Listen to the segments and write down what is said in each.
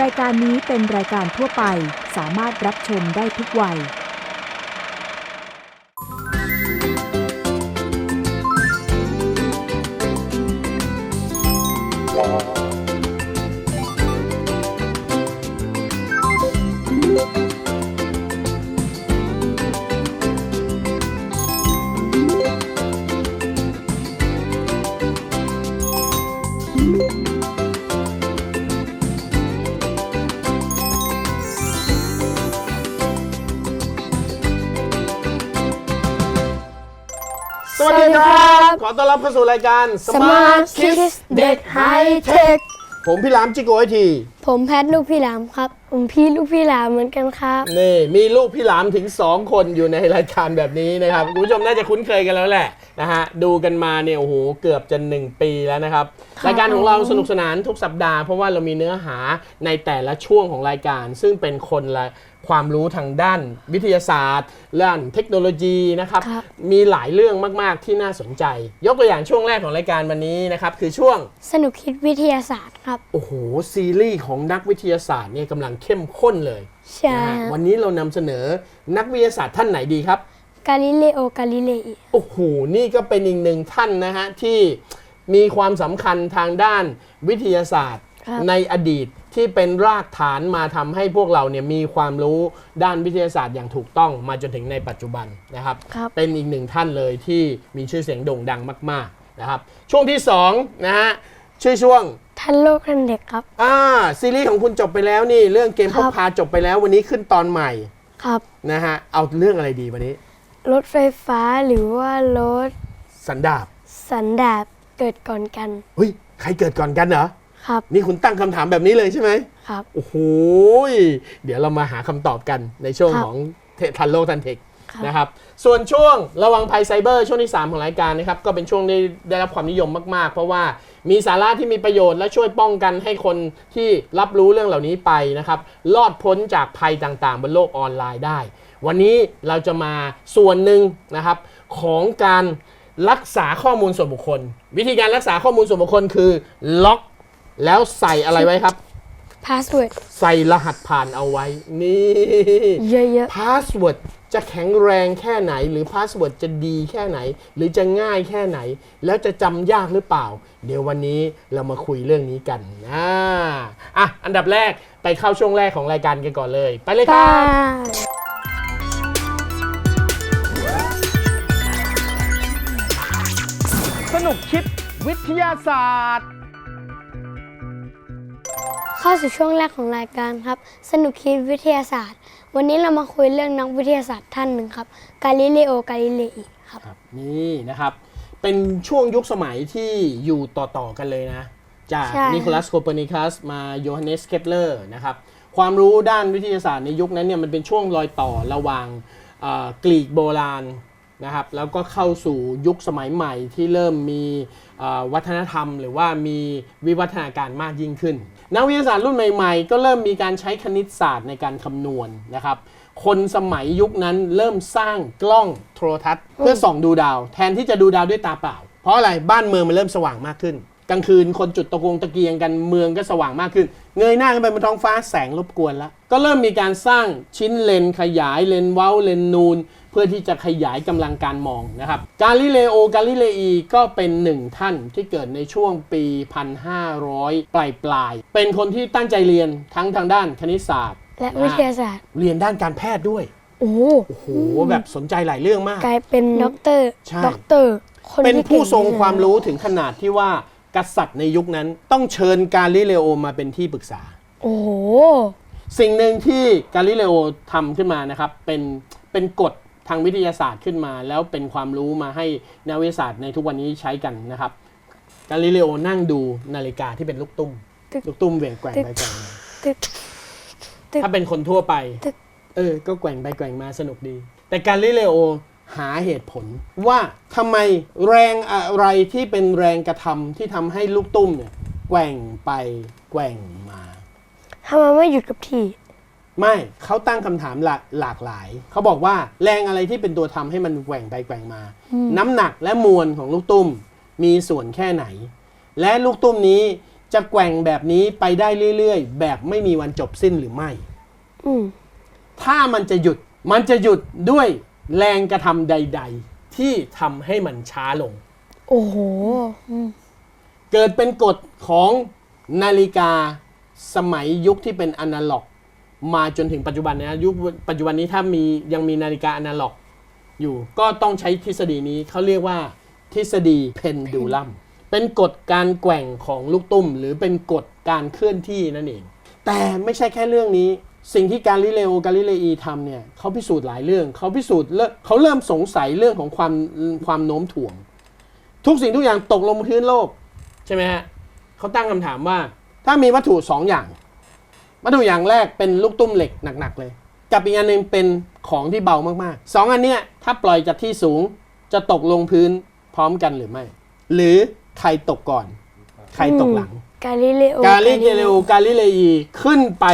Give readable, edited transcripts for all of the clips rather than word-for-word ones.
รายการนี้เป็นรายการทั่วไปสามารถรับชมได้ทุกวัยสวัสดีครับขอต้อนรับเข้าสู่รายการ Smart Kids เด็กไฮเทคผมพี่หลามจิโกไอที ผมแพทลูกพี่หลามครับผมพี่ลูกพี่หลามเหมือนกันครับนี่มีลูกพี่หลามถึง2คนอยู่ในรายการแบบนี้นะครับคุณผู้ชมน่าจะคุ้นเคยกันแล้วแหละนะฮะดูกันมาเนี่ยโอ้โหเกือบจะ1 ปีแล้วนะครับรายการของเราสนุกสนานทุกสัปดาห์เพราะว่าเรามีเนื้อหาในแต่ละช่วงของรายการซึ่งเป็นคนละความรู้ทางด้านวิทยาศาสตร์ด้านเทคโนโลยีนะครับมีหลายเรื่องมากๆที่น่าสนใจยกตัวอย่างช่วงแรกของรายการวันนี้นะครับคือช่วงสนุกคิดวิทยาศาสตร์ครับโอ้โหซีรีส์ของนักวิทยาศาสตร์เนี่ยกำลังเข้มข้นเลยใช่วันนี้เรานำเสนอนักวิทยาศาสตร์ท่านไหนดีครับกาลิเลโอกาลิเลอีโอ้โหนี่ก็เป็นอีกหนึ่งท่านนะฮะที่มีความสำคัญทางด้านวิทยาศาสตร์ในอดีตที่เป็นรากฐานมาทำให้พวกเราเนี่ยมีความรู้ด้านวิทยาศาสตร์อย่างถูกต้องมาจนถึงในปัจจุบันนะครับเป็นอีกหนึ่งท่านเลยที่มีชื่อเสียงโด่งดังมากๆนะครับช่วงที่2นะฮะชื่อช่วงทันโลกทันเด็กครับซีรีส์ของคุณจบไปแล้วนี่เรื่องเกมพกพาจบไปแล้ววันนี้ขึ้นตอนใหม่ครับนะฮะเอาเรื่องอะไรดีวันนี้รถไฟฟ้าหรือว่ารถสันดาปเกิดก่อนกันเฮ้ยใครเกิดก่อนกันเหรอครับนี่คุณตั้งคำถามแบบนี้เลยใช่ไหมครับโอ้โหเดี๋ยวเรามาหาคำตอบกันในช่วงของทันโลกทันเทคนะครับส่วนช่วงระวังภัยไซเบอร์ช่วงที่3ของรายการนะครับก็เป็นช่วงที่ได้รับความนิยมมากๆเพราะว่ามีสาระที่มีประโยชน์และช่วยป้องกันให้คนที่รับรู้เรื่องเหล่านี้ไปนะครับรอดพ้นจากภัยต่างๆบนโลกออนไลน์ได้วันนี้เราจะมาส่วนหนึ่งนะครับของการรักษาข้อมูลส่วนบุคคลวิธีการรักษาข้อมูลส่วนบุคคลคือล็อกแล้วใส่อะไรไว้ครับ password ใส่รหัสผ่านเอาไว้นี่เยอะๆ password จะแข็งแรงแค่ไหนหรือ password จะดีแค่ไหนหรือจะง่ายแค่ไหนแล้วจะจำยากหรือเปล่าเดี๋ยววันนี้เรามาคุยเรื่องนี้กันอันดับแรกไปเข้าช่วงแรกของรายการกันก่อนเลยไปเลยครับสนุกคิดวิทยาศาสตร์เข้าสู่ช่วงแรกของรายการครับสนุกคิดวิทยาศาสตร์วันนี้เรามาคุยเรื่องนักวิทยาศาสตร์ท่านหนึ่งครับกาลิเลโอกาลิเลอีครับนี่นะครับเป็นช่วงยุคสมัยที่อยู่ต่อกันเลยนะจากนิโคลัสโคเปอร์นิคัสมาโยฮันเนสเคปเลอร์นะครับความรู้ด้านวิทยาศาสตร์ในยุคนั้นเนี่ยมันเป็นช่วงรอยต่อระหว่างกรีกโบราณนะครับแล้วก็เข้าสู่ยุคสมัยใหม่ที่เริ่มมีวัฒนธรรมหรือว่ามีวิวัฒนาการมากยิ่งขึ้นนักวิทยาศาสตร์รุ่นใหม่ๆก็เริ่มมีการใช้คณิตศาสตร์ในการคำนวณนะครับคนสมัยยุคนั้นเริ่มสร้างกล้องโทรทัศน์เพื่อส่องดูดาวแทนที่จะดูดาวด้วยตาเปล่าเพราะอะไรบ้านเมืองมันเริ่มสว่างมากขึ้นกลางคืนคนจุดตะเกียงกันเมืองก็สว่างมากขึ้นเงยหน้าขึ้นไปบนท้องฟ้าแสงรบกวนแล้วก็เริ่มมีการสร้างชิ้นเลนขยายเลนเว้าเลนนูนเพื่อที่จะขยายกำลังการมองนะครับกาลิเลโอกาลิเลอีก็เป็นหนึ่งท่านที่เกิดในช่วงปี 1500 ปลายเป็นคนที่ตั้งใจเรียนทั้งทางด้านคณิตศาสตร์และวิทยาศาสตร์เรียนด้านการแพทย์ด้วยโอ้โหแบบสนใจหลายเรื่องมากกลายเป็นด็อกเตอร์เป็นผู้ทรงความรู้ถึงขนาดที่ว่ากษัตริย์ในยุคนั้นต้องเชิญกาลิเลโอมาเป็นที่ปรึกษาโอ้โหสิ่งหนึ่งที่กาลิเลโอทำขึ้นมานะครับเป็นกฎทางวิทยาศาสตร์ขึ้นมาแล้วเป็นความรู้มาให้นักวิทยาศาสตร์ในทุกวันนี้ใช้กันนะครับกาลิเลโอนั่งดูนาฬิกาที่เป็นลูกตุ้มเหวี่ยงแกว่งไปแกว่งมาถ้าเป็นคนทั่วไปก็แกว่งไปแกว่งมาสนุกดีแต่กาลิเลโอหาเหตุผลว่าทำไมแรงอะไรที่เป็นแรงกระทำที่ทำให้ลูกตุ้มเนี่ยแกว่งไปแกว่งมาทำไมไม่หยุดกับที่ไม่เขาตั้งคำถามหลากหลายเขาบอกว่าแรงอะไรที่เป็นตัวทำให้มันแกว่งไปแกว่งมาน้ำหนักและมวลของลูกตุ้มมีส่วนแค่ไหนและลูกตุ้มนี้ จะแกว่งแบบนี้ไปได้เรื่อยๆแบบไม่มีวันจบสิ้นหรือไม่ ถ้ามันจะหยุดด้วยแรงกระทำใดๆที่ทำให้มันช้าลง โอ้โห เกิดเป็นกฎของนาฬิกาสมัยยุคที่เป็นอนาล็อกมาจนถึงปัจจุบันนะยุคปัจจุบันนี้ถ้ายังมีนาฬิกาอนาล็อกอยู่ก็ต้องใช้ทฤษฎีนี้เขาเรียกว่าทฤษฎีเพนดูลัมเป็นกฎการแกว่งของลูกตุ้มหรือเป็นกฎการเคลื่อนที่นั่นเองแต่ไม่ใช่แค่เรื่องนี้สิ่งที่กาลิเลอีทำเนี่ยเขาพิสูจน์หลายเรื่องเขาเริ่มสงสัยเรื่องของความโน้มถ่วงทุกสิ่งทุกอย่างตกลงบนพื้นโลกใช่ไหมฮะเขาตั้งคำถามว่าถ้ามีวัตถุ2อย่างวัตถุอย่างแรกเป็นลูกตุ้มเหล็กหนักๆเลยกับอีกอันนึงเป็นของที่เบามากๆ2อันเนี้ยถ้าปล่อยจากที่สูงจะตกลงพื้นพร้อมกันหรือไม่หรือใครตกก่อนใครตกหลังกาลิเลโกาลิเลอีขึ้นไป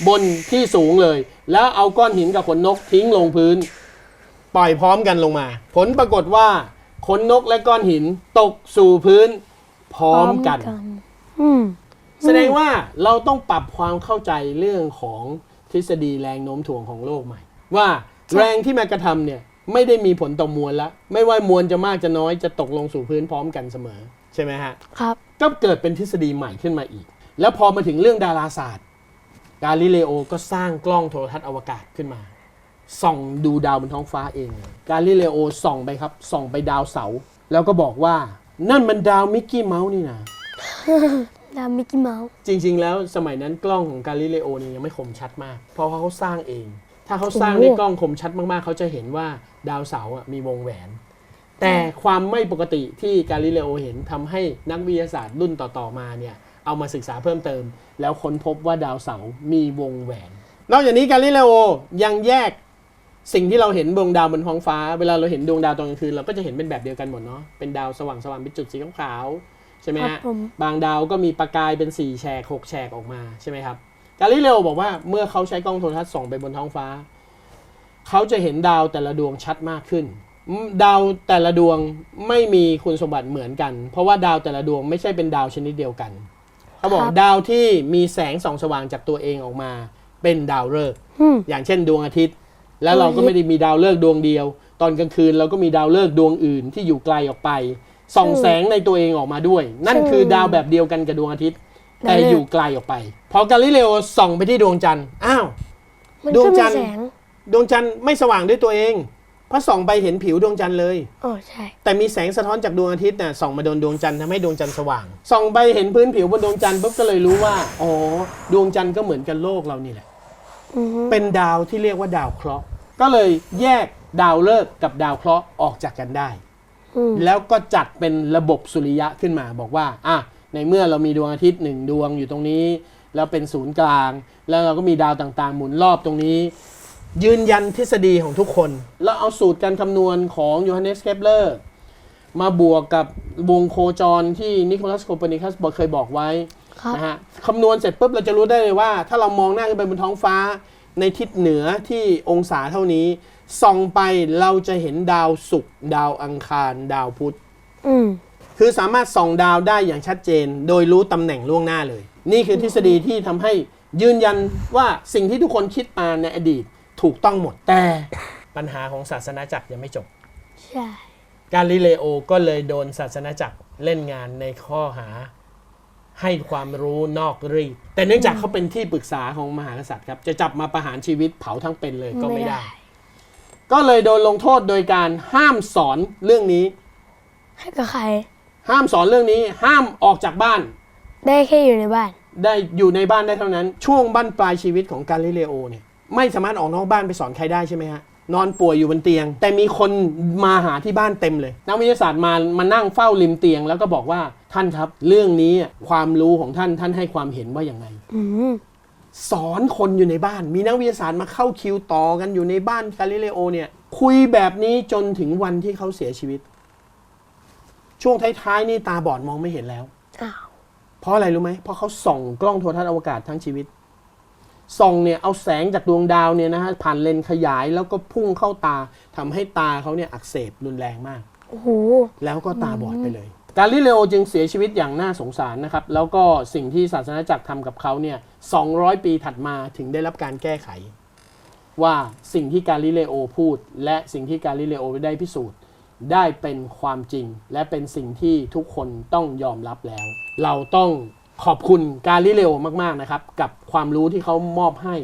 บนที่สูงเลยแล้วเอาก้อนหินกับขนนกทิ้งลงพื้นปล่อยพร้อมกันลงมาผลปรากฏว่าขนนกและก้อนหินตกสู่พื้นพร้อมกันแสดงว่าเราต้องปรับความเข้าใจเรื่องของทฤษฎีแรงโน้มถ่วงของโลกใหม่ว่าแรงที่มากระทำเนี่ยไม่ได้มีผลต่อมวลแล้วไม่ว่ามวลจะมากจะน้อยจะตกลงสู่พื้นพร้อมกันเสมอใช่ไหมฮะครับก็เกิดเป็นทฤษฎีใหม่ขึ้นมาอีกแล้วพอมาถึงเรื่องดาราศาสตร์กาลิเลโอก็สร้างกล้องโทรทัศน์อวกาศขึ้นมาส่องดูดาวบนท้องฟ้าเองกาลิเลโอส่องไปครับส่องไปดาวเสาร์แล้วก็บอกว่านั่นมันดาวมิกกี้เมาส์นี่นะ ดาวมิกกี้เมาส์จริงๆแล้วสมัยนั้นกล้องของกาลิเลโอนี่ยังไม่คมชัดมากเพราะว่าเขาสร้างเองถ้าเขาสร้างด้วยกล้องคมชัดมากๆเขาจะเห็นว่าดาวเสาร์มีวงแหวนแต่ความไม่ปกติที่กาลิเลโอเห็นทำให้นักวิทยาศาสตร์รุ่นต่อๆมาเนี่ยเอามาศึกษาเพิ่มเติมแล้วค้นพบว่าดาวเสาร์มีวงแหวนนอกจากนี้กาลิเลโอยังแยกสิ่งที่เราเห็นดวงดาวบนท้องฟ้าเวลาเราเห็นดวงดาวตอนกลางคืนเราก็จะเห็นเป็นแบบเดียวกันหมดเนาะเป็นดาวสว่างๆเป็นจุดสีขาวๆใช่ไหมฮะบางดาวก็มีประกายเป็น4แฉก6แฉกออกมาใช่ไหมครับกาลิเลโอบอกว่าเมื่อเขาใช้กล้องโทรทัศน์ส่องไปบนท้องฟ้าเขาจะเห็นดาวแต่ละดวงชัดมากขึ้นดาวแต่ละดวงไม่มีคุณสมบัติเหมือนกันเพราะว่าดาวแต่ละดวงไม่ใช่เป็นดาวชนิดเดียวกันเขาบอกดาวที่มีแสงส่องสว่างจากตัวเองออกมาเป็นดาวฤกษ์อย่างเช่นดวงอาทิตย์แล้วเราก็ไม่ได้มีดาวฤกษ์ดวงเดียวตอนกลางคืนเราก็มีดาวฤกษ์ดวงอื่นที่อยู่ไกลออกไปส่องแสงในตัวเองออกมาด้วยนั่นคือดาวแบบเดียวกันกับดวงอาทิตย์แต่อยู่ไกลออกไปพอกาลิเลโอส่องไปที่ดวงจันทร์อ้าวดวงจันทร์ไม่สว่างด้วยตัวเองเพราะส่องไปเห็นผิวดวงจันทร์เลยใช่แต่มีแสงสะท้อนจากดวงอาทิตย์น่ะส่องมาโดนดวงจันทร์ทำให้ดวงจันทร์สว่างส่องไปเห็นพื้นผิวบนดวงจันทร์ปุ๊บก็เลยรู้ว่าอ๋อดวงจันทร์ก็เหมือนกับโลกเรานี่แหละเป็นดาวที่เรียกว่าดาวเคราะห์ก็เลยแยกดาวฤกษ์กับดาวเคราะห์ออกจากกันได้แล้วก็จัดเป็นระบบสุริยะขึ้นมาบอกว่าในเมื่อเรามีดวงอาทิตย์1ดวงอยู่ตรงนี้แล้วเป็นศูนย์กลางแล้วเราก็มีดาวต่างๆหมุนรอบตรงนี้ยืนยันทฤษฎีของทุกคนแล้วเอาสูตรการคำนวณของโยฮันเนส เคปเลอร์มาบวกกับวงโคจรที่นิโคลัส โคเปอร์นิคัสเคยบอกไว้นะฮะคำนวณเสร็จปุ๊บเราจะรู้ได้เลยว่าถ้าเรามองหน้าขึ้นไปบนท้องฟ้าในทิศเหนือที่องศาเท่านี้ส่องไปเราจะเห็นดาวศุกร์ดาวอังคารดาวพุธคือสามารถส่องดาวได้อย่างชัดเจนโดยรู้ตำแหน่งล่วงหน้าเลยนี่คือทฤษฎีที่ทำให้ยืนยันว่าสิ่งที่ทุกคนคิดมาในอดีตถูกต้องหมดแต่ปัญหาของศาสนาจักรยังไม่จบใช่กาลิเลโอก็เลยโดนศาสนาจักรเล่นงานในข้อหาให้ความรู้นอกรีดแต่เนื่องจากเขาเป็นที่ปรึกษาของมหากษัตริย์ครับจะจับมาประหารชีวิตเผาทั้งเป็นเลยก็ไม่ได้ก็เลยโดนลงโทษโดยการห้ามสอนเรื่องนี้ให้กับใครห้ามสอนเรื่องนี้ห้ามออกจากบ้านได้แค่อยู่ในบ้านได้อยู่ในบ้านได้เท่านั้นช่วงบั้นปลายชีวิตของกาลิเลโอเนี่ยไม่สามารถออกนอกบ้านไปสอนใครได้ใช่ไหมฮะนอนป่วยอยู่บนเตียงแต่มีคนมาหาที่บ้านเต็มเลยนักวิทยาศาสตร์มานั่งเฝ้าริมเตียงแล้วก็บอกว่าท่านครับเรื่องนี้ความรู้ของท่านให้ความเห็นว่าอย่างไรสอนคนอยู่ในบ้านมีนักวิทยาศาสตร์มาเข้าคิวต่อกันอยู่ในบ้านกาลิเลโอเนี่ยคุยแบบนี้จนถึงวันที่เขาเสียชีวิตช่วงท้ายๆนี่ตาบอดมองไม่เห็นแล้วเพราะอะไรรู้ไหมเพราะเขาส่องกล้องโทรทัศน์อวกาศทั้งชีวิตส่องเนี่ยเอาแสงจากดวงดาวเนี่ยนะฮะผ่านเลนส์ขยายแล้วก็พุ่งเข้าตาทำให้ตาเขาเนี่ยอักเสบรุนแรงมากแล้วก็ตาบอดไปเลย กาลิเลโอจึงเสียชีวิตอย่างน่าสงสารนะครับแล้วก็สิ่งที่ศาสนาจักรทำกับเขาเนี่ย200 ปีถัดมาถึงได้รับการแก้ไขว่าสิ่งที่กาลิเลโอพูดและสิ่งที่กาลิเลโอได้พิสูจน์ได้เป็นความจริงและเป็นสิ่งที่ทุกคนต้องยอมรับแล้วเราต้องขอบคุณกาลิเลโอมากๆนะครับกับความรู้ที่เขามอบให้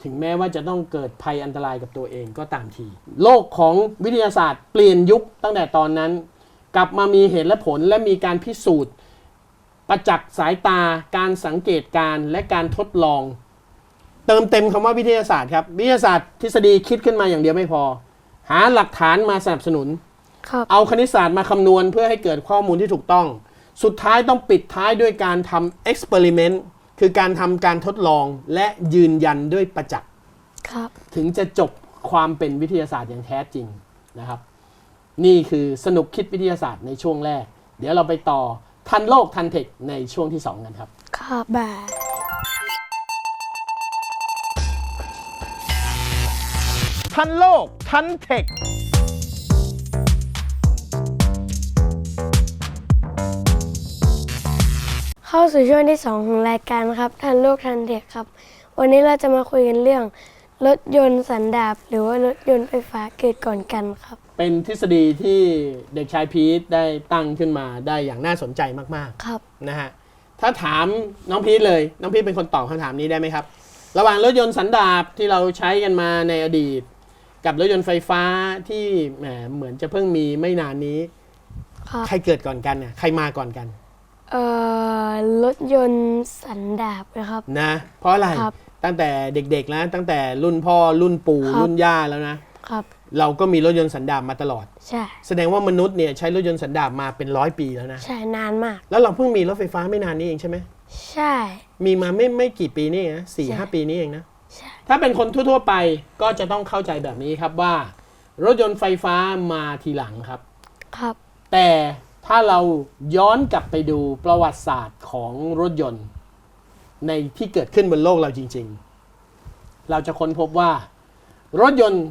ถึงแม้ว่าจะต้องเกิดภัยอันตรายกับตัวเองก็ตามทีโลกของวิทยาศาสตร์เปลี่ยนยุคตั้งแต่ตอนนั้นกลับมามีเหตุและผลและมีการพิสูจน์ประจักษ์สายตาการสังเกตการณ์และการทดลองเติมเต็มคำว่าวิทยาศาสตร์ครับวิทยาศาสตร์ทฤษฎีคิดขึ้นมาอย่างเดียวไม่พอหาหลักฐานมาสนับสนุนเอาคณิตศาสตร์มาคำนวณเพื่อให้เกิดข้อมูลที่ถูกต้องสุดท้ายต้องปิดท้ายด้วยการทำ experiment คือการทำการทดลองและยืนยันด้วยประจักษ์ถึงจะจบความเป็นวิทยาศาสตร์อย่างแท้จริงนะครับนี่คือสนุกคิดวิทยาศาสตร์ในช่วงแรกเดี๋ยวเราไปต่อทันโลกทันเทคในช่วงที่2กันครับครับแบบทันโลกทันเทคเข้าสู่ช่วงที่2ของรายการครับทันโลกทันเทคครับวันนี้เราจะมาคุยกันเรื่องรถยนต์สันดาปหรือว่ารถยนต์ไฟฟ้าเกิดก่อนกันครับเป็นทฤษฎีที่เด็กชายพีทได้ตั้งขึ้นมาได้อย่างน่าสนใจมากๆครับนะฮะถ้าถามน้องพีทเลยน้องพีทเป็นคนตอบคำถามนี้ได้ไหมครับระหว่างรถยนต์สันดาปที่เราใช้กันมาในอดีตกับรถยนต์ไฟฟ้าที่แหมเหมือนจะเพิ่งมีไม่นานนี้ใครเกิดก่อนกันเนี่ยใครมาก่อนกันรถยนต์สันดาปนะครับนะเพราะอะไรตั้งแต่เด็กๆแล้วตั้งแต่รุ่นพ่อรุ่นปู่รุ่นย่าแล้วนะครับเราก็มีรถยนต์สันดาปมาตลอดใช่แสดงว่ามนุษย์เนี่ยใช้รถยนต์สันดาปมาเป็น100 ปีแล้วนะใช่นานมากแล้วเราเพิ่งมีรถไฟฟ้าไม่นานนี้เองใช่ไหมใช่มีมาไม่กี่ปีนี่นะ4-5 ปีนี้เองนะถ้าเป็นคนทั่วๆไปก็จะต้องเข้าใจแบบนี้ครับว่ารถยนต์ไฟฟ้ามาทีหลังครับแต่ถ้าเราย้อนกลับไปดูประวัติศาสตร์ของรถยนต์ในที่เกิดขึ้นบนโลกเราจริงๆเราจะค้นพบว่ารถยนต์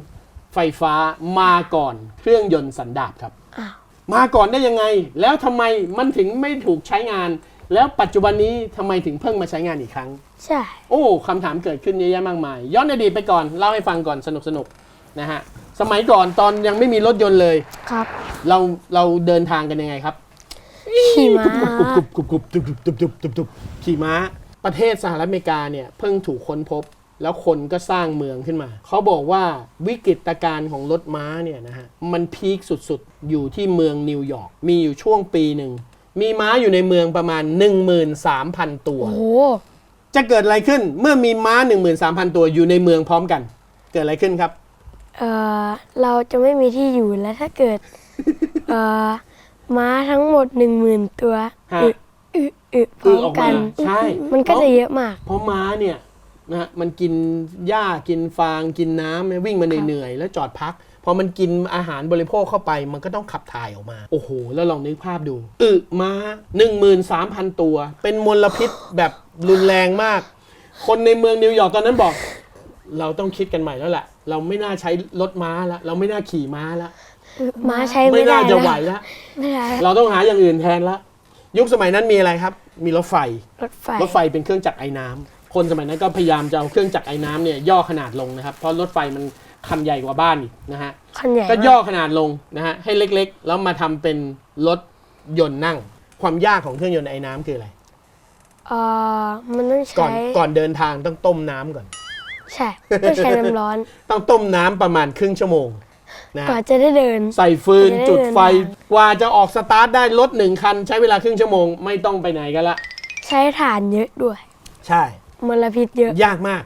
ไฟฟ้ามาก่อนเครื่องยนต์สันดาปครับมาก่อนได้ยังไงแล้วทำไมมันถึงไม่ถูกใช้งานแล้วปัจจุบันนี้ทำไมถึงเพิ่งมาใช้งานอีกครั้งใช่โอ้คำถามเกิดขึ้นเยอะแยะมากมายย้อนอดีตไปก่อนเล่าให้ฟังก่อนสนุกนะฮะสมัยก่อนตอนยังไม่มีรถยนต์เลยครับเราเดินทางกันยังไงครับขี่ม้าขี่ม้าประเทศสหรัฐอเมริกาเนี่ยเพิ่งถูกค้นพบแล้วคนก็สร้างเมืองขึ้นมาเขาบอกว่าวิกฤตการณ์ของรถม้าเนี่ยนะฮะมันพีคสุดๆอยู่ที่เมืองนิวยอร์กมีอยู่ช่วงปีหนึ่งมีม้าอยู่ในเมืองประมาณ 13,000 ตัวโอ้โหจะเกิดอะไรขึ้นเมื่อมีม้า 13,000 ตัวอยู่ในเมืองพร้อมกันเกิดอะไรขึ้นครับเราจะไม่มีที่อยู่แล้วถ้าเกิดม้าทั้งหมด 10,000 ตัวพร้อมกันใช่มันก็จะเยอะมากเพราะม้าเนี่ยนะมันกินหญ้ากินฟางกินน้ำวิ่งมาเหนื่อยๆแล้วจอดพักพอมันกินอาหารบริโภคเข้าไปมันก็ต้องขับถ่ายออกมาโอ้โหแล้วลองนึกภาพดูม้า 13,000 ตัวเป็นมลพิษแบบรุนแรงมากคนในเมืองนิวยอร์กตอนนั้นบอกเราต้องคิดกันใหม่แล้วแหละเราไม่น่าใช้รถม้าแล้วเราไม่น่าขี่ม้าแล้วม้าใช้ไม่ได้น่าจะไหวแล้วเราต้องหาอย่างอื่นแทนละยุคสมัยนั้นมีอะไรครับมีรถไฟเป็นเครื่องจักรไอ้น้ำคนสมัยนั้นก็พยายามจะเอาเครื่องจักรไอ้น้ำเนี่ยย่อขนาดลงนะครับเพราะรถไฟมันคันใหญ่กว่าบ้านอีกนะฮะก็ย่อขนาดลงนะฮะให้เล็กๆแล้วมาทำเป็นรถยนต์นั่งความยากของเครื่องยนต์ไอ้น้ำคืออะไรมันต้องใช้ก่อนเดินทางต้องต้มน้ำก่อนใช่ต้องใช้น้ำร้อนต้องต้มน้ำประมาณครึ่งชั่วโมงนะกว่าจะได้เดินใส่ฟืนจุดไฟกว่าจะออกสตาร์ทได้รถ1 คันใช้เวลาครึ่งชั่วโมงไม่ต้องไปไหนกันละใช้ถ่านเยอะด้วยใช่มลพิษเยอะยากมาก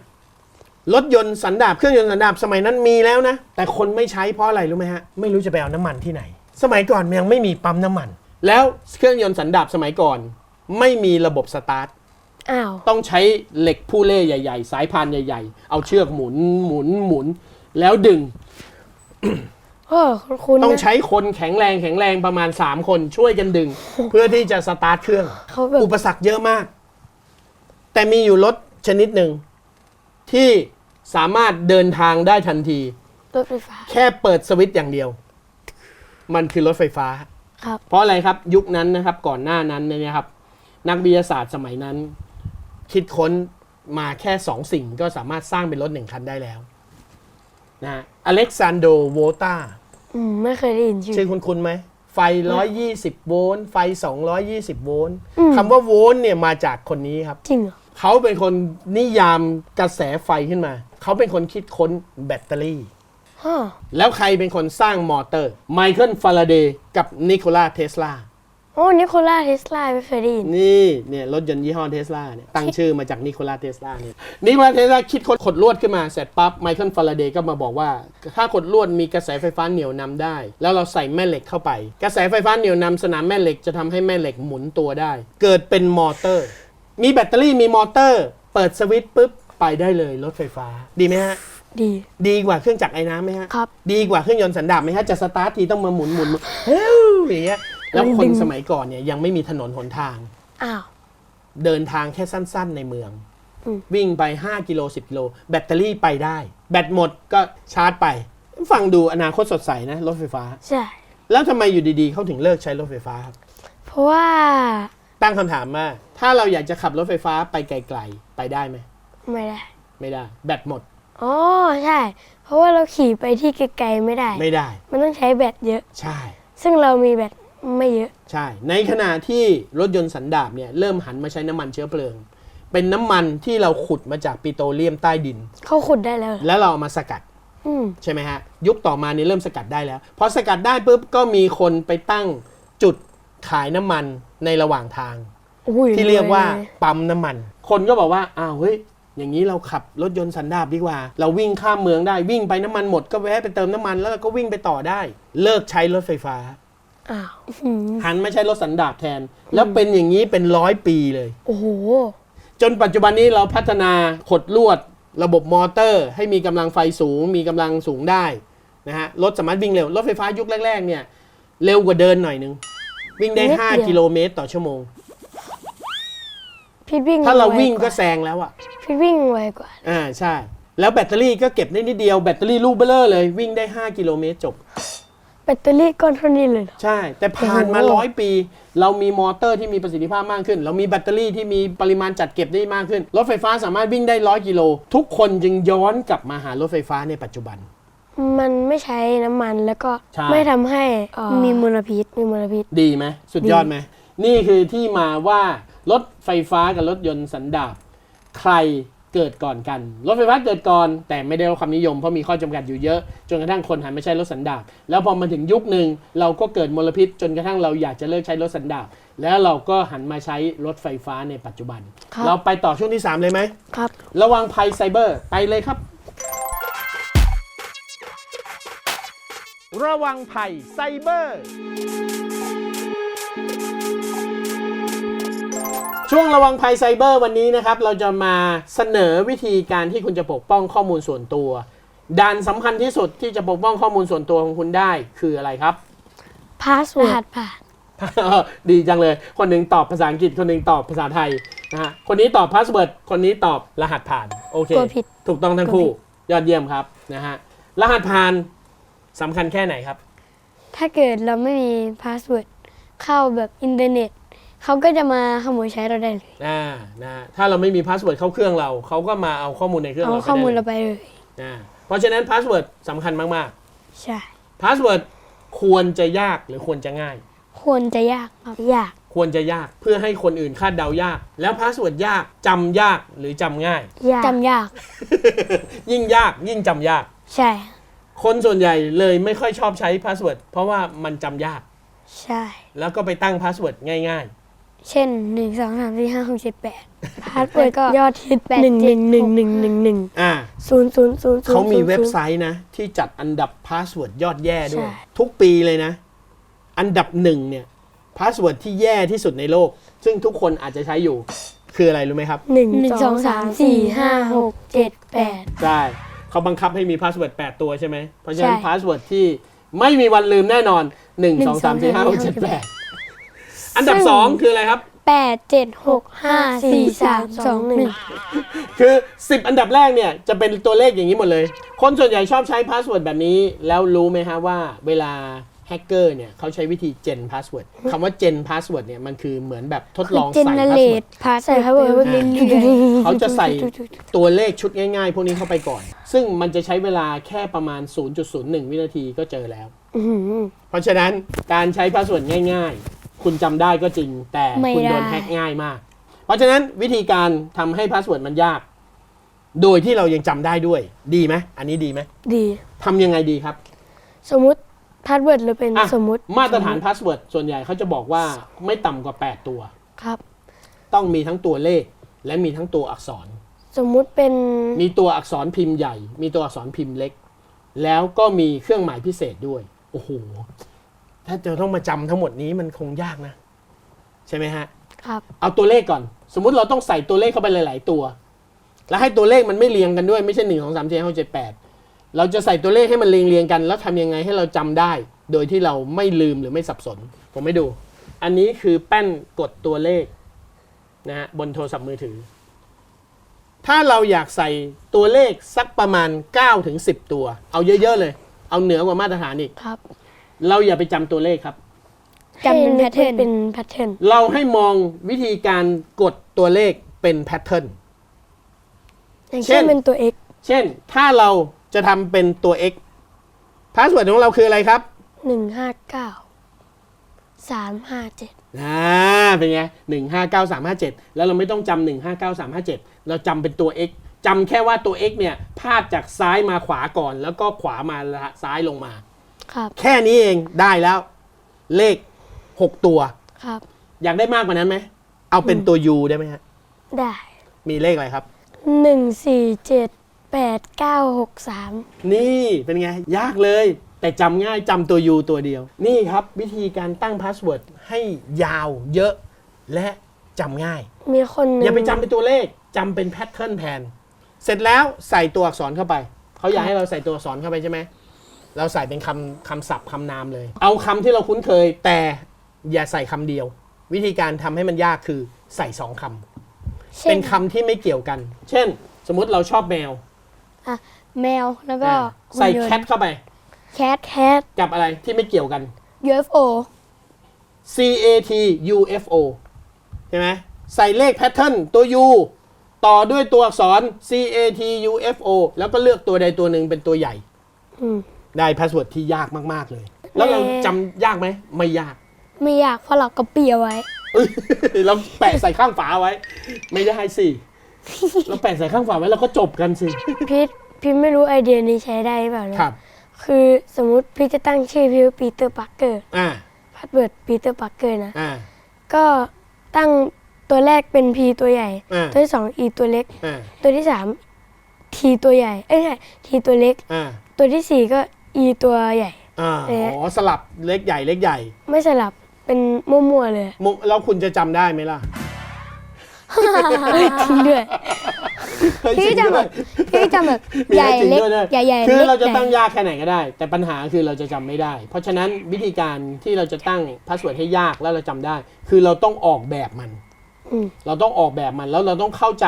รถยนต์สันดาปเครื่องยนต์สันดาปสมัยนั้นมีแล้วนะแต่คนไม่ใช้เพราะอะไรรู้ไหมฮะไม่รู้จะไปเอาน้ำมันที่ไหนสมัยก่อนยังไม่มีปั๊มน้ำมันแล้วเครื่องยนต์สันดาปสมัยก่อนไม่มีระบบสตาร์ทต้องใช้เหล็กผู้เล่ใหญ่ๆสายพานใหญ่ๆเอาเชือกหมุนแล้วดึงต้องใช้คนแข็งแรงประมาณ3 คนช่วยกันดึงเพื่อที่จะสตาร์ทเครื่องอุปสรรคเยอะมากแต่มีอยู่รถชนิดหนึ่งที่สามารถเดินทางได้ทันทีรถไฟฟ้าแค่เปิดสวิตช์อย่างเดียวมันคือรถไฟฟ้า ครับ เพราะอะไรครับยุคนั้นนะครับก่อนหน้านั้นเนี่ยครับนักวิทยาศาสตร์สมัยนั้นคิดค้นมาแค่2สิ่งก็สามารถสร้างเป็นรถ1คันได้แล้วนะอเล็กซานโดโวลตา ไม่เคยได้ยินชื่ ชื่ อ อคุณไหมไฟ120โวลต์ไฟ220โวลต์ อืม คำว่าโวลต์เนี่ยมาจากคนนี้ครับ จริงเหรอ เขาเป็นคนนิยามกระแสไฟขึ้นมาเขาเป็นคนคิดค้นแบตเตอรี่ ฮะ แล้วใครเป็นคนสร้างมอเตอร์ไมเคิลฟาราเดย์กับนิโคลาเทสลา โอ้นิโคลาเทสลาไม่เคยได้ยิน นี่เนี่ยรถยนต์ยี่ห้อเทสลาเนี่ยตั้งชื่อมาจากนิโคลาเทสลาเนี่ยนิโคลาเทสลาคิดค้นขดลวดขึ้นมาเสร็จปั๊บไมเคิลฟาราเดย์ก็มาบอกว่าถ้าขดลวดมีกระแสไฟฟ้าเหนี่ยวนำได้ แล้วเราใส่แม่เหล็กเข้าไป กระแสไฟฟ้าเหนี่ยวนำสนามแม่เหล็กจะทำให้แม่เหล็กหมุนตัวได้ เกิดเป็นมอเตอร์ มีแบตเตอรี่มีมอเตอร์ เปิดสวิตช์ปุ๊บไปได้เลยรถไฟฟ้าดีไหมฮะ ดี ดีกว่าเครื่องจักรไอ้น้ำไหมฮะ ครับ ดีกว่าเครื่องยนต์สันดาปไหมฮะจะสตาร์ททีต้องมาหมุนเฮ้ยอย่างเงี้ยแล้วคนสมัยก่อนเนี่ยยังไม่มีถนนหนทาง อ้าว เดินทางแค่สั้นๆในเมือง อืม วิ่งไป5กิโล10กิโลแบตเตอรี่ไปได้ แบตหมดก็ชาร์จไป ฟังดูอนาคตสดใสนะรถไฟฟ้า ใช่ แล้วทำไมอยู่ดีๆเขาถึงเลิกใช้รถไฟฟ้าครับ เพราะว่า ตั้งคำถามว่าถ้าเราอยากจะขับรถไฟฟ้าไปไกลๆไปได้ไหม ไม่ได้ ไม่ได้ แบตหมด อ๋อใช่ เพราะว่าเราขี่ไปที่ไกลๆไม่ได้ ไม่ได้ มันต้องใช้แบตเยอะ ใช่ ซึ่งเรามีแบตไม่เยอะ ใช่ ในขณะที่รถยนต์สันดาปเนี่ยเริ่มหันมาใช้น้ำมันเชื้อเพลิง เป็นน้ำมันที่เราขุดมาจากปิโตรเลียมใต้ดิน เขาขุดได้แล้ว แล้วเราเอามาสกัด อืม ใช่ไหมฮะ ยุคต่อมาเนี่ยเริ่มสกัดได้แล้ว พอสกัดได้ปุ๊บก็มีคนไปตั้งจุดขายน้ำมันในระหว่างทาง อุ้ย ที่เรียกว่า ล ปั๊มน้ำมัน คนก็บอกว่าอ้าวเฮ้ยอย่างนี้เราขับรถยนต์สันดาปดีกว่า เราวิ่งข้ามเมืองได้วิ่งไปน้ำมันหมดก็แวะไปเติมน้ำมันแล้วเราก็วิ่งไปต่อได้ เลิกใช้รถไฟฟ้า อ้าว หันมาใช้รถสันดาปแทน แล้วเป็นอย่างนี้เป็น100 ปีเลย โอ้โห จนปัจจุบันนี้เราพัฒนาขดลวดระบบมอเตอร์ ให้มีกำลังไฟสูง มีกำลังสูงได้นะฮะรถสามารถวิ่งเร็วรถไฟฟ้ายุคแรกๆเนี่ยเร็วกว่าเดินหน่อยนึงวิ่งได้ นิดเดียว 5 กิโลเมตรต่อชั่วโมง พิดวิ่ง ถ้าเราวิ่ง ไ ก็แซงแล้วอ่ะ พิดวิ่งไวกว่า ใช่ แล้วแบตเตอรี่ก็เก็บได้นิดเดียวแบตเตอรี่ลูกเบลอเลยวิ่งได้5 กิโลเมตรจบ แบตเตอรี่ก้อนเท่านี้เลยเหรอ ใช่ แต่ผ่านมา โอ้โห 100 ปี เรามีมอเตอร์ที่มีประสิทธิภาพมากขึ้น เรามีแบตเตอรี่ที่มีปริมาณจัดเก็บได้มากขึ้น รถไฟฟ้าสามารถวิ่งได้100 กิโล ทุกคนจึงย้อนกลับมาหารถไฟฟ้าในปัจจุบัน มันไม่ใช้น้ำมันแล้วก็ ใช่ ไม่ทำให้มีมลพิษ ดีไหมสุดยอดไหมนี่คือที่มาว่ารถไฟฟ้ากับรถยนต์สันดาปใครเกิดก่อนกัน รถไฟฟ้าเกิดก่อนแต่ไม่ได้รับความนิยมเพราะมีข้อจำกัดอยู่เยอะจนกระทั่งคนหันมาใช้รถสันดาปแล้วพอมาถึงยุคหนึ่งเราก็เกิดมลพิษจนกระทั่งเราอยากจะเลิกใช้รถสันดาปแล้วเราก็หันมาใช้รถไฟฟ้าในปัจจุบัน ครับ เราไปต่อช่วงที่ 3 เลยไหม ครับ ระวังภัยไซเบอร์ไปเลยครับ ระวังภัยไซเบอร์ ช่วงระวังภัยไซเบอร์วันนี้นะครับเราจะมาเสนอวิธีการที่คุณจะปกป้องข้อมูลส่วนตัวด่านสำคัญที่สุดที่จะปกป้องข้อมูลส่วนตัวของคุณได้คืออะไรครับ พาสเวิร์ดผ่าน ดีจังเลย คนหนึ่งตอบภาษาอังกฤษคนหนึ่งตอบภาษาไทยนะฮะคนนี้ตอบพาสเวิร์ดคนนี้ตอบรหัสผ่านโอเค กลัวผิด ถูกต้องทั้งคู่ยอดเยี่ยมครับนะฮะรหัสผ่านสำคัญแค่ไหนครับ ถ้าเกิดเราไม่มีพาสเวิร์ดเข้าแบบอินเทอร์เน็ตเขาก็จะมาขโมยใช้เราได้เลย นะฮะถ้าเราไม่มีพาสเวิร์ดเข้าเครื่องเราเขาก็มาเอาข้อมูลในเครื่อง เอา เราไป ข้อมูล ได้ เรา เลย ไปเลย เพราะฉะนั้นพาสเวิร์ดสำคัญมาก ใช่ ๆพาสเวิร์ดควรจะยากหรือควรจะง่าย ควรจะยากครับยาก ควรจะยากเพื่อให้คนอื่นคาดเดายาก แล้วพาสเวิร์ดยากจำยากหรือจำง่าย จำยาก ยิ่งยากยิ่งจำยาก ใช่ คนส่วนใหญ่เลยไม่ค่อยชอบใช้พาสเวิร์ดเพราะว่ามันจำยาก ใช่ แล้วก็ไปตั้งพาสเวิร์ดง่าย เช่น1 2 3 4 5 6 7 8พาสเวิร์ดก็ยอดฮิต1111111 ๆ 0000 เขามีเว็บไซต์นะ ที่จัดอันดับพาสเวิร์ดยอดแย่ด้วย ใช่ ทุกปีเลยนะ อันดับหนึ่งเนี่ยพาสเวิร์ดที่แย่ที่สุดในโลก ซึ่งทุกคนอาจจะใช้อยู่ คืออะไรรู้ไหมครับ 1 2 3 4 5 6 7 8 ใช่เขาบังคับให้มีพาสเวิร์ด8ตัวใช่ไหมเพราะฉะนั้น ใช่ พาสเวิร์ดที่ไม่มีวันลืมแน่นอน 1 2 3 4 5 6 7 8 อันดับ 2 คืออะไรครับ 8 7 6 5 4 3 2 1 คือ 10 อันดับแรกเนี่ยจะเป็นตัวเลขอย่างนี้หมดเลย คนส่วนใหญ่ชอบใช้พาสเวิร์ดแบบนี้ แล้วรู้ไหมฮะว่าเวลา แฮกเกอร์เนี่ยเขาใช้วิธี Gen Password คำว่า Gen Password เนี่ยมันคือเหมือนแบบทดลองใส่ Password ใส่พาสเวิร์ด เขาจะใส่ตัวเลขชุดง่ายๆ พวกนี้เข้าไปก่อน ซึ่งมันจะใช้เวลาแค่ประมาณ 0.01 วินาทีก็เจอแล้ว เพราะฉะนั้นการใช้พาสเวิร์ดง่ายๆ คุณจำได้ก็จริง แต่คุณโดนแฮกง่ายมาก เพราะฉะนั้นวิธีการทำให้พาสเวิร์ดมันยาก โดยที่เรายังจำได้ด้วย ดีไหมอันนี้ดีไหม ดี ทำยังไงดีครับ สมมุติพาสเวิร์ดเราเป็น อ่ะ สมมุติ มาตรฐานพาสเวิร์ดส่วนใหญ่เขาจะบอกว่าไม่ต่ำกว่า 8 ตัว ครับ ต้องมีทั้งตัวเลขและมีทั้งตัวอักษร สมมุติเป็น มีตัวอักษรพิมพ์ใหญ่ มีตัวอักษรพิมพ์เล็ก แล้วก็มีเครื่องหมายพิเศษด้วย โอ้โห ถ้าจะต้องมาจำทั้งหมดนี้มันคงยากนะ ใช่ไหมฮะ ครับ เอาตัวเลขก่อน สมมุติเราต้องใส่ตัวเลขเข้าไปหลาย ๆ ตัว แล้วให้ตัวเลขมันไม่เรียงกันด้วย ไม่ใช่1 2 3 4 5 6 7 8เราจะใส่ตัวเลขให้มันเรียงกัน แล้วทำยังไงให้เราจำได้ โดยที่เราไม่ลืมหรือไม่สับสน ผมไม่ดู อันนี้คือแป้นกดตัวเลขนะฮะบนโทรศัพท์มือถือ ถ้าเราอยากใส่ตัวเลขสักประมาณ9 ถึง 10 ตัว เอาเยอะ ๆ เลย เอาเหนือกว่ามาตรฐานอีก ครับ เราอย่าไปจำตัวเลขครับ จำเป็นแพทเทิร์นเป็นแพทเทิร์น เราให้มองวิธีการกดตัวเลขเป็นแพทเทิร์น อย่างเช่นเป็นตัว x เช่น ถ้าเราจะทำเป็นตัว x พาสเวิร์ดของเราคืออะไรครับ 159 357 เป็นไง159357แล้วเราไม่ต้องจำ159357เราจำเป็นตัว x จำแค่ว่าตัว x เนี่ยพาดจากซ้ายมาขวาก่อน แล้วก็ขวามาซ้ายลงมา ครับ แค่นี้เองได้แล้ว เลข 6 ตัว ครับ อยากได้มากกว่านั้นไหม เอาเป็นตัว u ได้ไหมฮะ ได้ มีเลขอะไรครับ 1478963นี่เป็นไง ยากเลย แต่จำง่ายจำตัว u ตัวเดียว นี่ครับวิธีการตั้งพาสเวิร์ดให้ยาวเยอะและจำง่าย มีคนหนึ่ง อย่าไปจำเป็นตัวเลขจำเป็นแพทเทิร์นแทนเสร็จแล้วใส่ตัวอักษรเข้าไปเขาอยากให้เราใส่ตัวอักษรเข้าไปใช่ไหมเราใส่เป็นคำศัพท์คำนามเลย เอาคำที่เราคุ้นเคยแต่อย่าใส่คำเดียว วิธีการทำให้มันยากคือใส่2 คำเป็นคำที่ไม่เกี่ยวกัน เช่น สมมุติเราชอบแมว แมวแล้วก็ ใส่แคทเข้าไป แคท กับอะไรที่ไม่เกี่ยวกัน UFO CAT UFO ใช่ไหมใส่เลขแพทเทิร์นตัว U ต่อด้วยตัวอักษร CAT UFO แล้วก็เลือกตัวใดตัวหนึ่งเป็นตัวใหญ่ ได้พาสเวิร์ดที่ยากมากๆเลย แล้วเราจำยากไหมไม่ยาก ไม่อยากเพราะเราก็เปียไว้ เราแปะใส่ข้างฝาไว้ ไม่ได้สิเราแปะใส่ข้างฝาไว้แล้วก็จบกันสิ พี่ไม่รู้ไอเดียนี้ใช้ได้หรือเปล่านะครับ คือสมมุติพี่จะตั้งชื่อพี่ว่าปีเตอร์ปาร์เกอร์พาสเวิร์ดปีเตอร์ปาร์เกอร์นะก็ตั้งตัวแรกเป็น P ตัวใหญ่ ตัวที่2 E ตัวเล็ก ตัวที่3 T ตัวใหญ่ไม่ใช่ T ตัวเล็ก ตัวที่4ก็ E ตัวใหญ่สลับเล็กใหญ่เล็กใหญ่ ไม่สลับเป็นมั่วๆเลยแล้วคุณจะจำได้ไหมล่ะ จริงด้วยพี่จำแบบใหญ่เล็กใหญ่คือเราจะตั้งยากแค่ไหนก็ได้ แต่ปัญหาคือเราจะจำไม่ได้ เพราะฉะนั้นวิธีการที่เราจะตั้งพาสเวิร์ดให้ยากแล้วเราจำได้ คือเราต้องออกแบบมันเราต้องออกแบบมันแล้วเราต้องเข้าใจ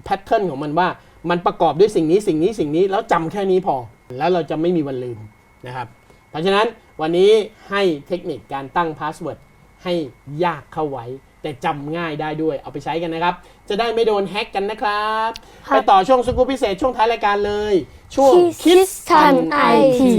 แพทเทิร์นของมันว่ามันประกอบด้วยสิ่งนี้แล้วจำแค่นี้พอแล้วเราจะไม่มีวันลืมนะครับเพราะฉะนั้นวันนี้ให้เทคนิคการตั้งพาสเวิร์ดให้ยากเข้าไว้แต่จำง่ายได้ด้วยเอาไปใช้กันนะครับจะได้ไม่โดนแฮกกันนะครับไปต่อช่วงสกู๊ปพิเศษช่วงท้ายรายการเลยช่วงคิดทันไอที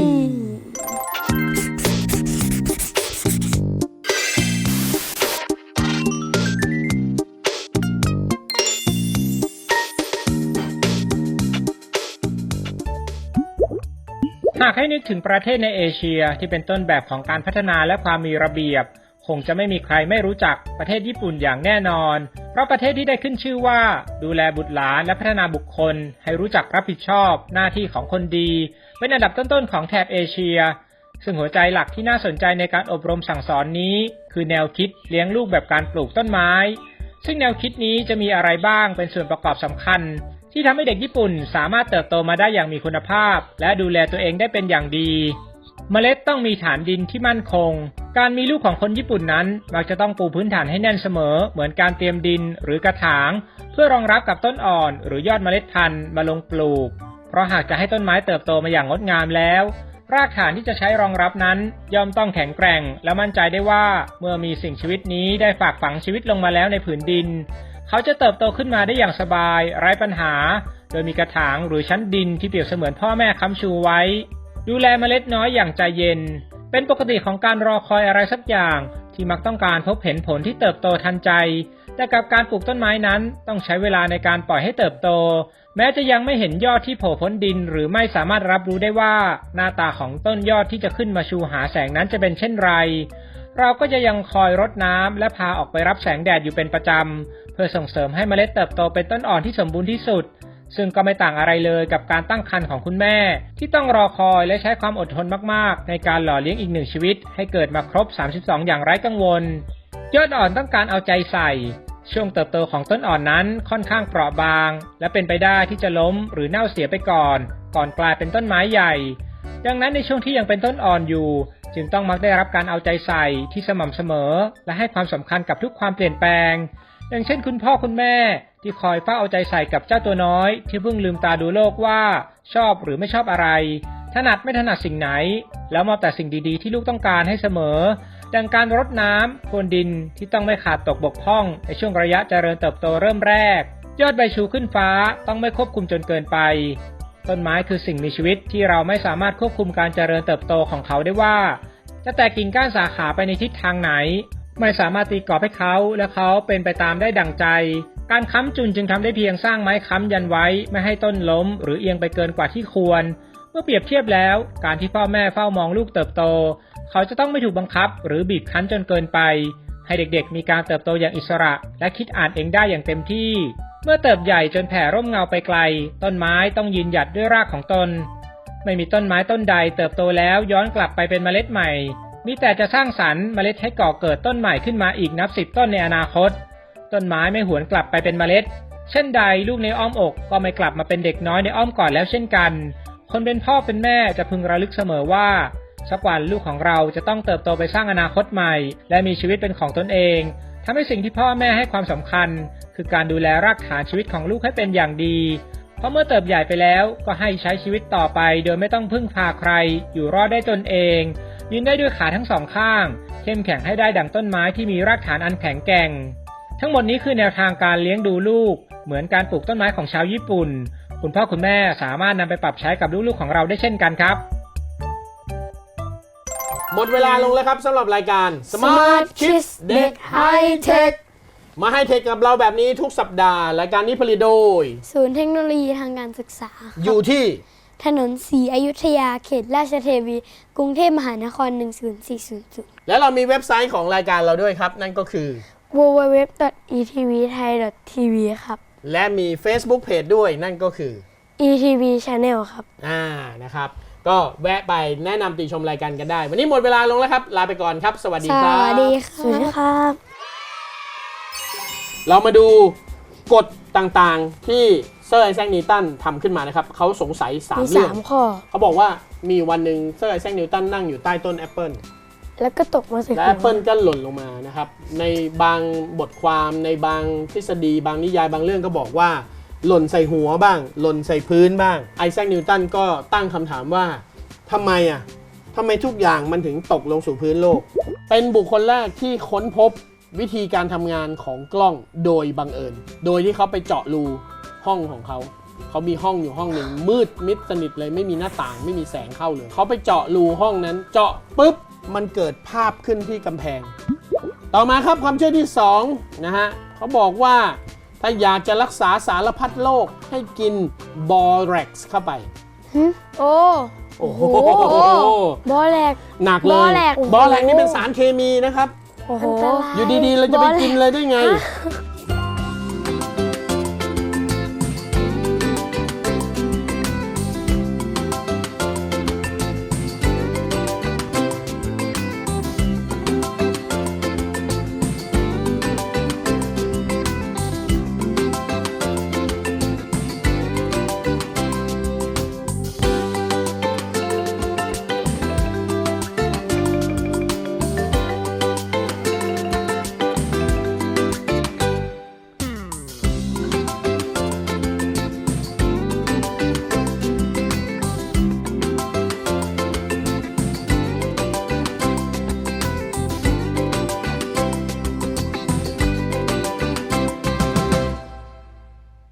หากให้นึกถึงประเทศในเอเชียที่เป็นต้นแบบของการพัฒนาและความมีระเบียบคงจะไม่มีใครไม่รู้จักประเทศญี่ปุ่นอย่างแน่นอนเพราะประเทศที่ได้ขึ้นชื่อว่าดูแลบุตรหลานและพัฒนาบุคคลให้รู้จักรับผิดชอบหน้าที่ของคนดีเป็นอันดับต้นๆของแถบเอเชียซึ่งหัวใจหลักที่น่าสนใจในการอบรมสั่งสอนนี้คือแนวคิดเลี้ยงลูกแบบการปลูกต้นไม้ซึ่งแนวคิดนี้จะมีอะไรบ้างเป็นส่วนประกอบสำคัญที่ทำให้เด็กญี่ปุ่นสามารถเติบโตมาได้อย่างมีคุณภาพและดูแลตัวเองได้เป็นอย่างดีเมล็ดต้องมีฐานดินที่มั่นคงการมีลูกของคนญี่ปุ่นนั้นมักจะต้องปูพื้นฐานให้แน่นเสมอเหมือนการเตรียมดินหรือกระถางเพื่อรองรับกับต้นอ่อนหรือยอดเมล็ดพันธุ์มาลงปลูกเพราะหากจะให้ต้นไม้เติบโตมาอย่างงดงามแล้ว รากฐานที่จะใช้รองรับนั้นย่อมต้องแข็งแกร่งและมั่นใจได้ว่าเมื่อมีสิ่งชีวิตนี้ได้ฝากฝังชีวิตลงมาแล้วในผืนดินเขาจะเติบโตขึ้นมาได้อย่างสบายไร้ปัญหาโดยมีกระถางหรือชั้นดินที่เปรียบเสมือนพ่อแม่ค้ำชูไว้ดูแลเมล็ดน้อยอย่างใจเย็นเป็นปกติของการรอคอยอะไรสักอย่างที่มักต้องการพบเห็นผลที่เติบโตทันใจแต่กับการปลูกต้นไม้นั้นต้องใช้เวลาในการปล่อยให้เติบโตแม้จะยังไม่เห็นยอดที่โผล่พ้นดินหรือไม่สามารถรับรู้ได้ว่าหน้าตาของต้นยอดที่จะขึ้นมาชูหาแสงนั้นจะเป็นเช่นไรเราก็จะยังคอยรดน้ำและพาออกไปรับแสงแดดอยู่เป็นประจำเพื่อส่งเสริมให้เมล็ดเติบโตเป็นต้นอ่อนที่สมบูรณ์ที่สุดซึ่งก็ไม่ต่างอะไรเลยกับการตั้งครรภ์ของคุณแม่ที่ต้องรอคอยและใช้ความอดทนมากๆในการหล่อเลี้ยงอีกหนึ่งชีวิตให้เกิดมาครบ32อย่างไร้กังวลยอดอ่อนต้องการเอาใจใส่ช่วงเติบโตของต้นอ่อนนั้นค่อนข้างเปราะบางและเป็นไปได้ที่จะล้มหรือเน่าเสียไปก่อนกลายเป็นต้นไม้ใหญ่ดังนั้นในช่วงที่ยังเป็นต้นอ่อนอยู่จึงต้องมักได้รับการเอาใจใส่ที่สม่ำเสมอและให้ความสำคัญกับทุกความเปลี่ยนแปลงอย่างเช่นคุณพ่อคุณแม่ที่คอยเฝ้าเอาใจใส่กับเจ้าตัวน้อยที่เพิ่งลืมตาดูโลกว่าชอบหรือไม่ชอบอะไรถนัดไม่ถนัดสิ่งไหนแล้วมอบแต่สิ่งดีๆที่ลูกต้องการให้เสมอดังการรดน้ำพรวนดินที่ต้องไม่ขาดตกบกพร่องในช่วงระยะเจริญเติบโตเริ่มแรกยอดใบชูขึ้นฟ้าต้องไม่ควบคุมจนเกินไปต้นไม้คือสิ่งมีชีวิตที่เราไม่สามารถควบคุมการเจริญเติบโตของเขาได้ว่าจะแตกกิ่งก้านสาขาไปในทิศทางไหนไม่สามารถตีกรอบให้เขาและเขาเป็นไปตามได้ดั่งใจการค้ำจุนจึงทำได้เพียงสร้างไม้ค้ำยันไว้ไม่ให้ต้นล้มหรือเอียงไปเกินกว่าที่ควรเมื่อเปรียบเทียบแล้วการที่พ่อแม่เฝ้ามองลูกเติบโตเขาจะต้องไม่ถูกบังคับหรือบีบคั้นจนเกินไปให้เด็กๆมีการเติบโตอย่างอิสระและคิดอ่านเองได้อย่างเต็มที่เมื่อเติบใหญ่จนแผ่ร่มเงาไปไกลต้นไม้ต้องยืนหยัดด้วยรากของตนไม่มีต้นไม้ต้นใดเติบโตแล้วย้อนกลับไปเป็นเมล็ดใหม่มีแต่จะสร้างสรรค์เมล็ดให้ก่อเกิดต้นใหม่ขึ้นมาอีกนับ10ต้นในอนาคตต้นไม้ไม่หวนกลับไปเป็นเมล็ดเช่นใดลูกในอ้อมอกก็ไม่กลับมาเป็นเด็กน้อยในอ้อมกอดแล้วเช่นกันคนเป็นพ่อเป็นแม่จะพึงระลึกเสมอว่าสักวันลูกของเราจะต้องเติบโตไปสร้างอนาคตใหม่และมีชีวิตเป็นของตนเองทำให้สิ่งที่พ่อแม่ให้ความสำคัญคือการดูแลรากฐานชีวิตของลูกให้เป็นอย่างดีเพราะเมื่อเติบใหญ่ไปแล้วก็ให้ใช้ชีวิตต่อไปโดยไม่ต้องพึ่งพาใครอยู่รอดได้ตนเองยืนได้ด้วยขาทั้งสองข้างเข้มแข็งให้ได้ดั่งต้นไม้ที่มีรากฐานอันแข็งแกร่งทั้งหมดนี้คือแนวทางการเลี้ยงดูลูกเหมือนการปลูกต้นไม้ของชาวญี่ปุ่นคุณพ่อคุณแม่สามารถนำไปปรับใช้กับลูกๆของเราได้เช่นกันครับหมดเวลาลงแล้วครับสำหรับรายการ Smart Kids เด็กไฮเทคมาให้เทคกับเราแบบนี้ทุกสัปดาห์รายการนี้ผลิตโดยศูนย์เทคโนโลยีทางการศึกษาอยู่ที่ถนนศรีอยุธยาเขตราชเทวีกรุงเทพมหานคร10400และเรามีเว็บไซต์ของรายการเราด้วยครับนั่นก็คือ www.etvthai.tv ครับและมี Facebook Page ด้วยนั่นก็คือ ETV Channel ครับนะครับก็แวะไปแนะนำติชมรายการกันได้วันนี้หมดเวลาลงแล้วครับลาไปก่อนครับสวัสดีครับสวัสดีครับเรามาดูกฎต่างๆที่เซอร์ไอแซคนิวตันทำขึ้นมานะครับเขาสงสัย3เรื่องเขาบอกว่ามีวันหนึ่งเซอร์ไอแซคนิวตันนั่งอยู่ใต้ต้นแอปเปิลแล้วก็ตกมาใส่และแอปเปิลก็หล่นลงมานะครับในบางบทความในบางทฤษฎีบางนิยายบางเรื่องก็บอกว่าหล่นใส่หัวบ้างหล่นใส่พื้นบ้างไอแซคนิวตันก็ตั้งคำถามว่าทำไมทุกอย่างมันถึงตกลงสู่พื้นโลกเป็นบุคคลแรกที่ค้นพบวิธีการทำงานของกล้องโดยบังเอิญโดยที่เขาไปเจาะรูห้องของเขามีห้องอยู่ห้องหนึ่งมืดมิดสนิทเลยไม่มีหน้าต่างไม่มีแสงเข้าเลยเขาไปเจาะรูห้องนั้นเจาะปุ๊บมันเกิดภาพขึ้นที่กำแพงต่อมาครับความเชื่อที่2นะฮะเขาบอกว่าถ้าอยากจะรักษาสารพัดโรคให้กินบอแร็กซ์เข้าไปโอ้โหบอแร็กหนักเลยบอแร็กนี่เป็นสารเคมีนะครับอยู่ดีๆเราจะไปกินเลยได้ไง